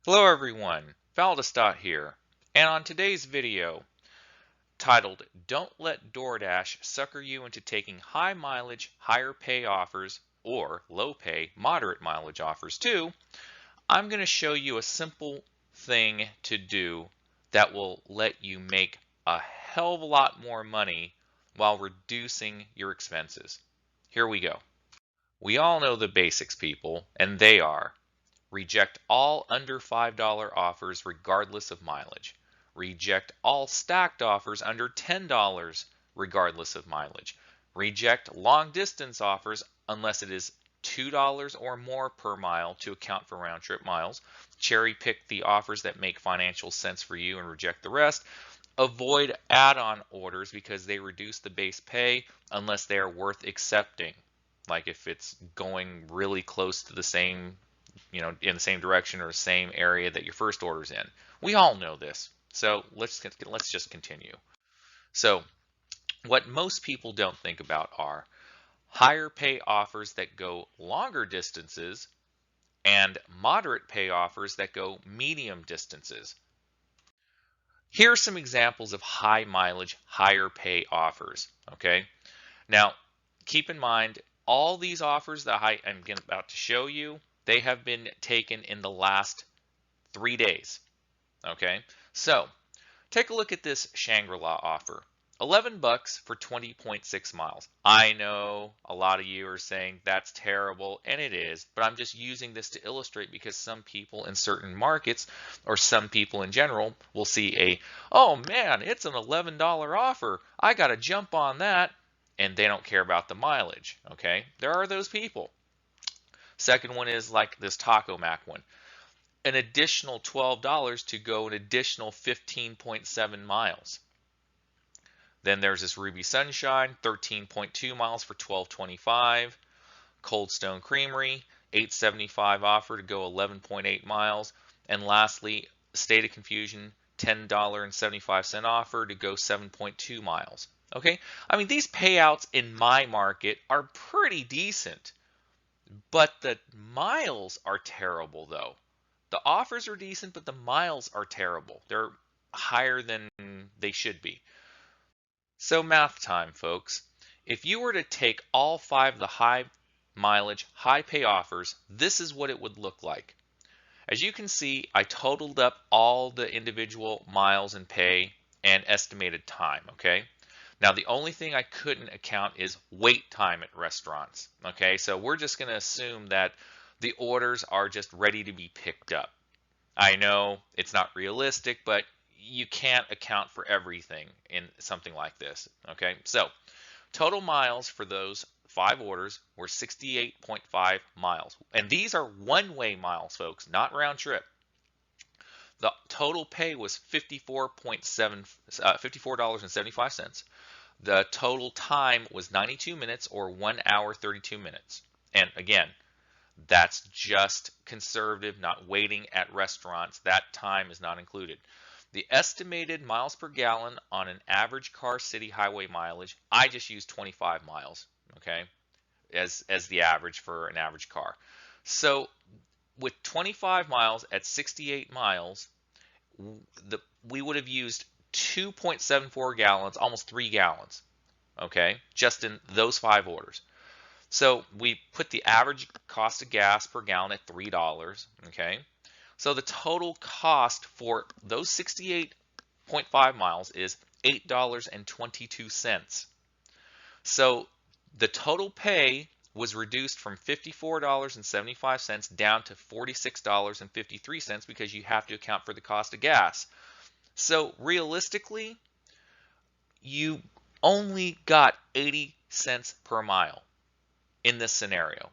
Hello everyone, Valdestot here, and on today's video, titled Don't Let DoorDash Sucker You into Taking High Mileage, Higher Pay Offers, or Low Pay, Moderate Mileage Offers too, I'm going to show you a simple thing to do that will let you make a hell of a lot more money while reducing your expenses. Here we go. We all know the basics, people, and they are: reject all under $5 offers regardless of mileage. Reject all stacked offers under $10 regardless of mileage. Reject long distance offers unless it is $2 or more per mile to account for round trip miles. Cherry pick the offers that make financial sense for you and reject the rest. Avoid add-on orders because they reduce the base pay unless they are worth accepting. Like if it's going really close to the same, in the same direction or same area that your first order's in. We all know this. So let's just continue. So what most people don't think about are higher pay offers that go longer distances and moderate pay offers that go medium distances. Here are some examples of high mileage, higher pay offers. Okay. Now, keep in mind, all these offers that I'm about to show you, they have been taken in the last 3 days. Okay, so take a look at this Shangri-La offer. 11 bucks for 20.6 miles. I know a lot of you are saying that's terrible, and it is, but I'm just using this to illustrate because some people in certain markets, or some people in general, will see oh man, it's an $11 offer. I got to jump on that. And they don't care about the mileage. Okay, there are those people. Second one is like this Taco Mac one, an additional $12 to go an additional 15.7 miles. Then there's this Ruby Sunshine, 13.2 miles for $12.25. Cold Stone Creamery, $8.75 offer to go 11.8 miles. And lastly, State of Confusion, $10.75 offer to go 7.2 miles. Okay, I mean, these payouts in my market are pretty decent, but the miles are terrible though. The offers are decent, but the miles are terrible. They're higher than they should be. So math time, folks. If you were to take all 5 of the high mileage, high pay offers, this is what it would look like. As you can see, I totaled up all the individual miles and pay and estimated time, okay? Now, the only thing I couldn't account is wait time at restaurants. Okay, so we're just going to assume that the orders are just ready to be picked up. I know it's not realistic, but you can't account for everything in something like this. Okay, so total miles for those 5 orders were 68.5 miles. And these are one-way miles, folks, not round trip. The total pay was $54.75. The total time was 92 minutes or 1 hour 32 minutes. And again, that's just conservative, not waiting at restaurants. That time is not included. The estimated miles per gallon on an average car city highway mileage, I just used 25 miles, okay, as the average for an average car. So with 25 miles at 68 miles, we would have used 2.74 gallons, almost 3 gallons, okay, just in those 5 orders. So we put the average cost of gas per gallon at $3, okay? So the total cost for those 68.5 miles is $8.22. So the total pay was reduced from $54.75 down to $46.53 because you have to account for the cost of gas. So realistically, you only got 80 cents per mile in this scenario.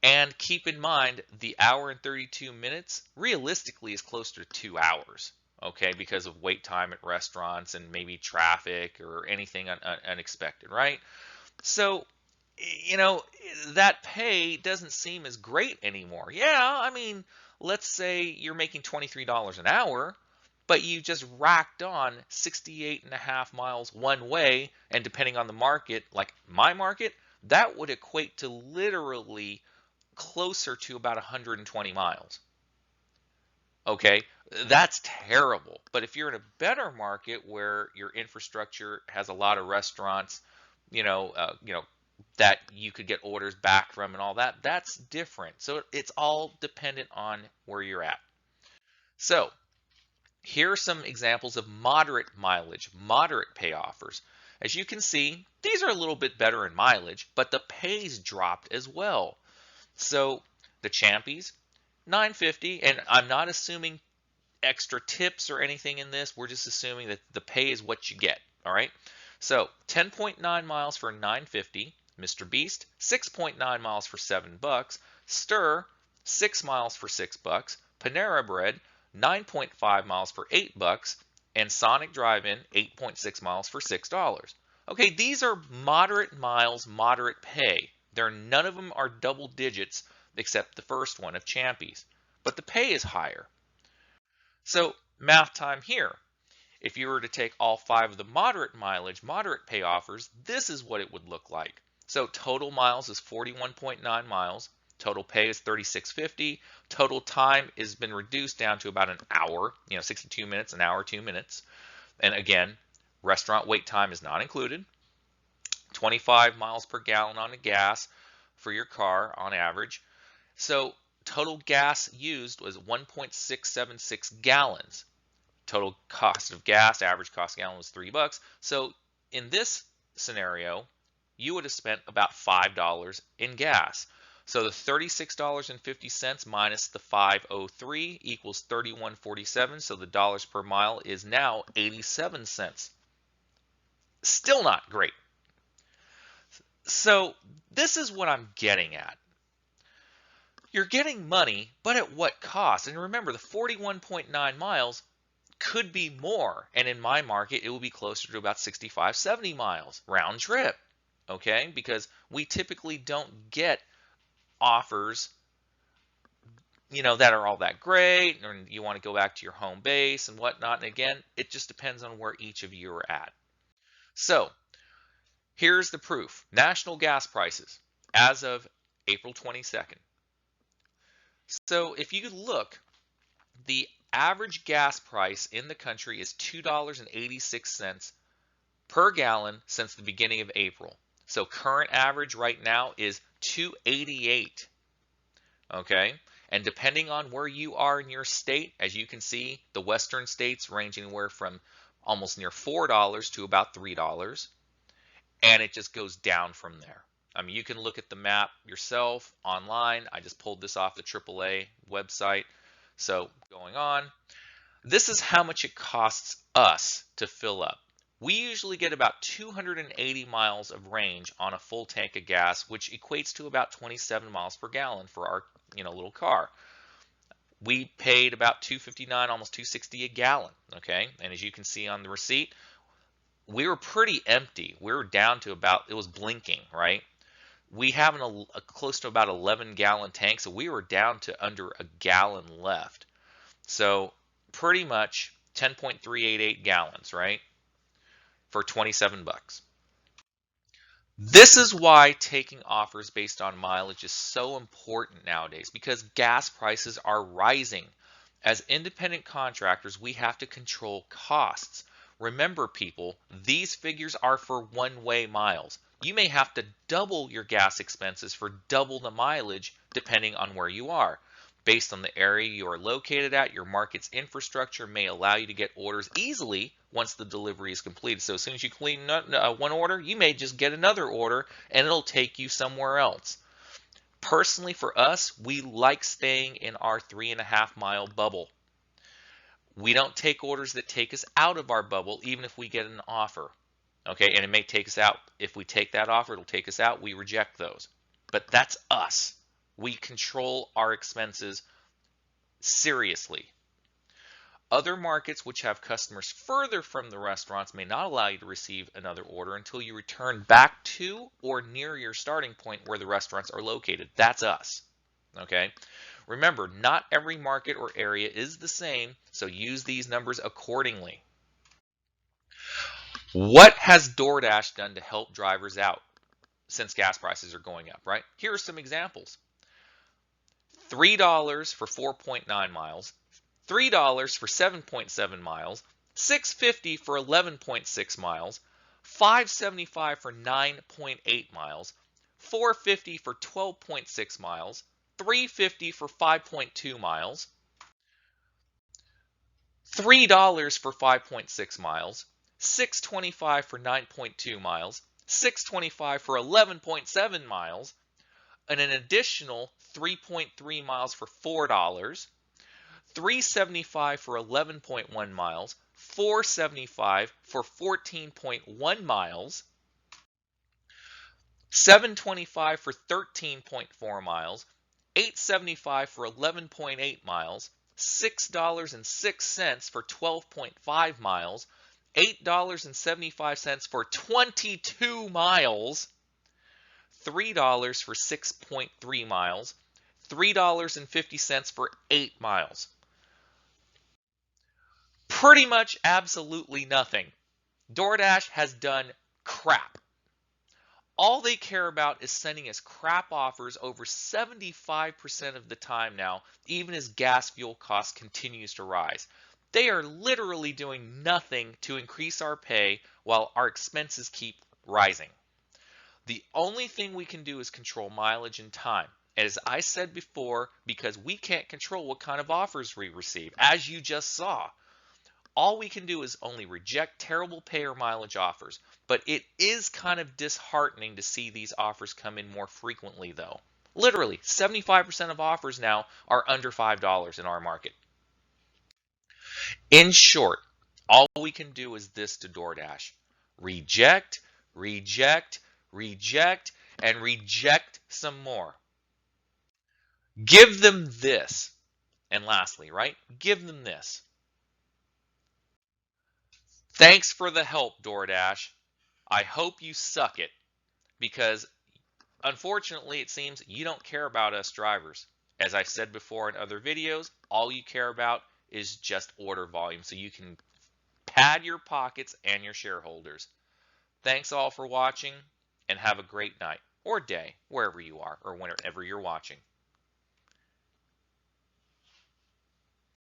And keep in mind, the hour and 32 minutes realistically is closer to 2 hours, okay, because of wait time at restaurants and maybe traffic or anything unexpected, right? So, that pay doesn't seem as great anymore. Yeah, I mean, let's say you're making $23 an hour, but you just racked on 68.5 miles one way, and depending on the market, like my market, that would equate to literally closer to about 120 miles. Okay, that's terrible. But if you're in a better market where your infrastructure has a lot of restaurants, you know, uh, you know, that you could get orders back from and all that, that's different. So it's all dependent on where you're at. So here are some examples of moderate mileage, moderate pay offers. As you can see, these are a little bit better in mileage, but the pay's dropped as well. So the Champies, 950, and I'm not assuming extra tips or anything in this. We're just assuming that the pay is what you get. All right. So 10.9 miles for 950. Mr. Beast, 6.9 miles for $7. Stir, 6 miles for $6. Panera Bread, 9.5 miles for $8. And Sonic Drive-In, 8.6 miles for $6. Okay, these are moderate miles, moderate pay. None of them are double digits except the first one of Champies. But the pay is higher. So math time here. If you were to take all 5 of the moderate mileage, moderate pay offers, this is what it would look like. So total miles is 41.9 miles. Total pay is 36.50. Total time has been reduced down to about an hour, 62 minutes, an hour, 2 minutes. And again, restaurant wait time is not included. 25 miles per gallon on the gas for your car on average. So total gas used was 1.676 gallons. Total cost of gas, average cost gallon was $3. So in this scenario, you would have spent about $5 in gas. So the $36.50 minus the 503 equals 31.47. So the dollars per mile is now 87 cents. Still not great. So this is what I'm getting at. You're getting money, but at what cost? And remember, the 41.9 miles could be more. And in my market, it will be closer to about 65, 70 miles round trip. Okay? Because we typically don't get offers, that are all that great, and you want to go back to your home base and whatnot. And again, it just depends on where each of you are at. So here's the proof. National gas prices as of April 22nd. So if you look, the average gas price in the country is $2.86 per gallon since the beginning of April. So current average right now is $2.88. Okay, and depending on where you are in your state, as you can see, the western states range anywhere from almost near $4 to about $3, and it just goes down from there. I mean, you can look at the map yourself online. I just pulled this off the AAA website. So going on, this is how much it costs us to fill up. We usually get about 280 miles of range on a full tank of gas, which equates to about 27 miles per gallon for our little car. We paid about $2.59, almost $2.60 a gallon. Okay, and as you can see on the receipt, we were pretty empty. We were down to about, it was blinking, right? We have a close to about 11-gallon tank, so we were down to under a gallon left. So pretty much 10.388 gallons, right? For 27 bucks. This is why taking offers based on mileage is so important nowadays, because gas prices are rising. As independent contractors, we have to control costs. Remember, people, these figures are for one-way miles. You may have to double your gas expenses for double the mileage depending on where you are. Based on the area you are located at, your market's infrastructure may allow you to get orders easily once the delivery is completed. So as soon as you complete one order, you may just get another order and it'll take you somewhere else. Personally, for us, we like staying in our 3.5 mile bubble. We don't take orders that take us out of our bubble, even if we get an offer. Okay, and it may take us out. If we take that offer, it'll take us out. We reject those. But that's us. We control our expenses seriously. Other markets which have customers further from the restaurants may not allow you to receive another order until you return back to or near your starting point where the restaurants are located. That's us. Okay? Remember, not every market or area is the same, so use these numbers accordingly. What has DoorDash done to help drivers out since gas prices are going up, right? Here are some examples. $3 for 4.9 miles, $3 for 7.7 miles, $6.50 for 11.6 miles, $5.75 for 9.8 miles, $4.50 for 12.6 miles, $3.50 for 5.2 miles, $3 for 5.6 miles, $6.25 for 9.2 miles, $6.25 for 11.7 miles, and an additional 3.3 miles for $4, $3.75 for 11.1 miles, $4.75 for 14.1 miles, $7.25 for 13.4 miles, $8.75 for 11.8 miles, $6.06 for 12.5 miles, $8.75 for 22 miles, $3 for 6.3 miles, $3.50 for 8 miles. Pretty much absolutely nothing. DoorDash has done crap. All they care about is sending us crap offers over 75% of the time now, even as gas fuel costs continues to rise. They are literally doing nothing to increase our pay while our expenses keep rising. The only thing we can do is control mileage and time. As I said before, because we can't control what kind of offers we receive, as you just saw. All we can do is only reject terrible pay or mileage offers. But it is kind of disheartening to see these offers come in more frequently, though. Literally, 75% of offers now are under $5 in our market. In short, all we can do is this to DoorDash. Reject, reject, reject, and reject some more. Give them this. And lastly, right? Give them this. Thanks for the help, DoorDash. I hope you suck it, because unfortunately it seems you don't care about us drivers. As I've said before in other videos, all you care about is just order volume so you can pad your pockets and your shareholders. Thanks all for watching, and have a great night or day, wherever you are or whenever you're watching.